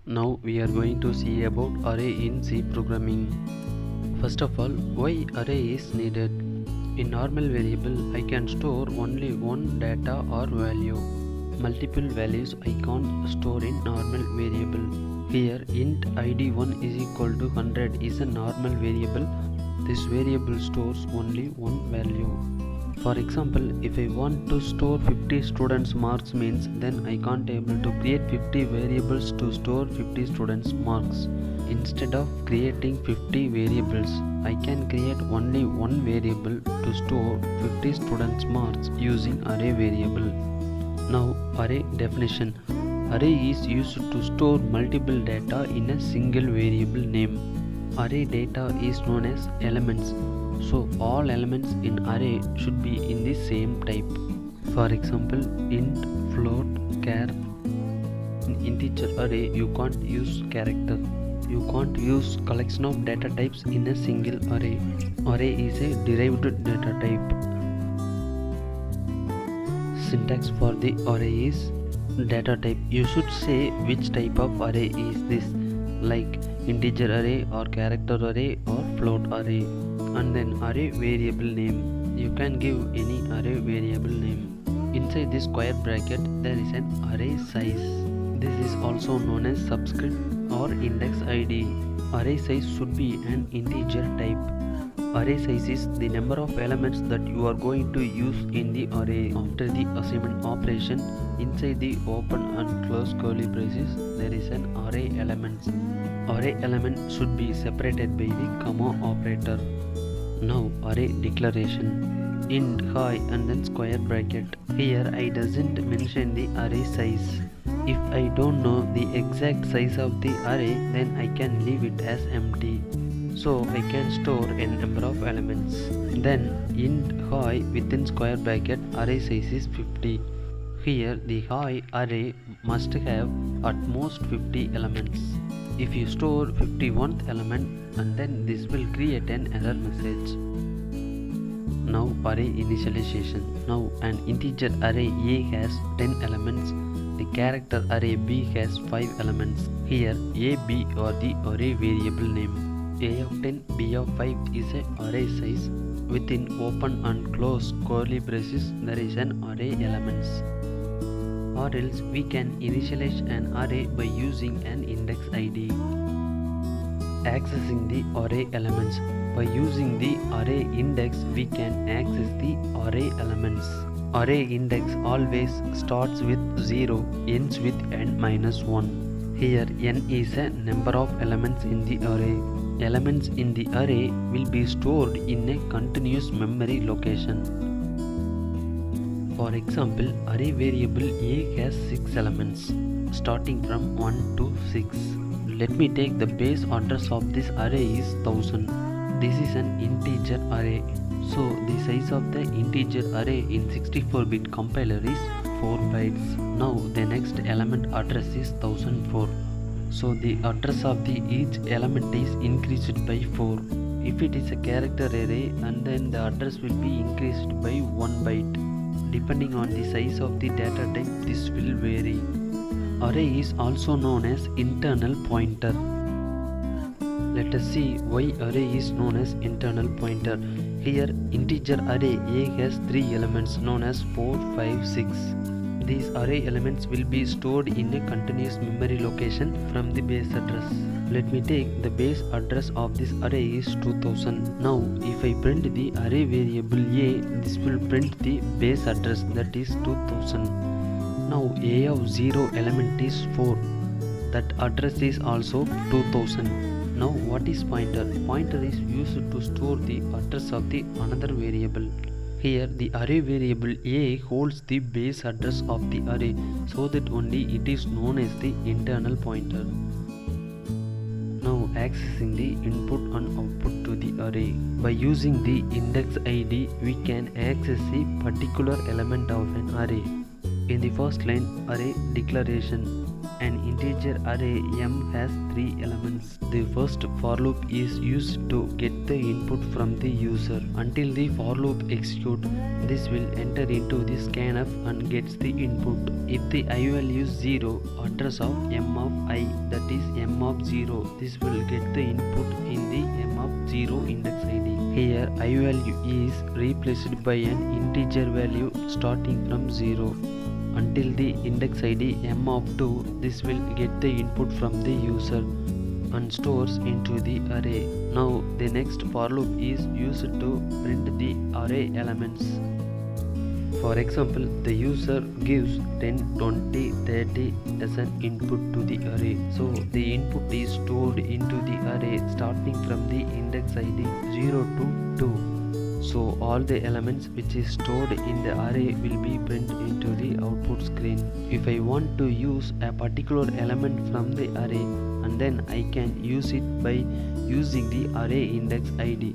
Now we are going to see about array in C programming. First of all, why array is needed. In normal variable, I can store only one data or value. Multiple values I can't store in normal variable. Here int id1 is equal to 100 is a normal variable. This variable stores only one value. For example, if I want to store 50 students marks means then I can't able to create 50 variables to store 50 students marks. Instead of creating 50 variables, I can create only one variable to store 50 students marks using array variable. Now array definition. Array is used to store multiple data in a single variable name. Array data is known as elements. So all elements in array should be in the same type. For example, int, float, char. In integer array you can't use character. You can't use collection of data types in a single array. Array is a derived data type. Syntax for the array is data type. You should say which type of array is this, like integer array or character array or float array. And then array variable name. You can give any array variable name. Inside this square bracket there is an array size. This is also known as subscript or index ID. Array size should be an integer type. Array size is the number of elements that you are going to use in the array. After the assignment operation, inside the open and close curly braces there is an array elements. Array element should be separated by the comma operator. Now array declaration. Int hi and then square bracket. Here I doesn't mention the array size. If I don't know the exact size of the array, then I can leave it as empty. So I can store a number of elements. Then int hi within square bracket array size is 50. Here the hi array must have at most 50 elements. If you store 51st element and then this will create an error message. Now array initialization. Now an integer array A has 10 elements. The character array B has 5 elements. Here A, B are the array variable name. A of 10, B of 5 is a array size. Within open and close curly braces there is an array elements. Or else we can initialize an array by using an index ID. Accessing the array elements. By using the array index we can access the array elements. Array index always starts with 0, ends with n-1. Here n is a number of elements in the array. Elements in the array will be stored in a continuous memory location. For example, array variable A has 6 elements, starting from 1 to 6. Let me take the base address of this array is 1000. This is an integer array. So the size of the integer array in 64-bit compiler is 4 bytes. Now the next element address is 1004. So the address of the each element is increased by 4. If it is a character array, and then the address will be increased by 1 byte. Depending on the size of the data type, this will vary. Array is also known as internal pointer. Let us see why array is known as internal pointer. Here integer array A has 3 elements known as 4, 5, 6. These array elements will be stored in a continuous memory location from the base address. Let me take the base address of this array is 2000. Now if I print the array variable A, this will print the base address, that is 2000. Now A of 0 element is 4. That address is also 2000. Now what is pointer? Pointer is used to store the address of the another variable. Here the array variable A holds the base address of the array, so that only it is known as the internal pointer. Now accessing the input and output to the array. By using the index ID we can access a particular element of an array. In the first line, array declaration. an integer array m has 3 elements. The first for loop is used to get the input from the user. Until the for loop executes, this will enter into the scanf and gets the input. If the I value is 0, address of m of I, that is m of 0, this will get the input in the m of 0 index ID. Here I value is replaced by an integer value starting from 0. Until the index ID m of 2, this will get the input from the user and stores into the array. Now the next for loop is used to print the array elements. For example, the user gives 10, 20, 30 as an input to the array. So the input is stored into the array starting from the index ID 0 to 2. So all the elements which is stored in the array will be printed into the output screen. If I want to use a particular element from the array, and then I can use it by using the array index ID.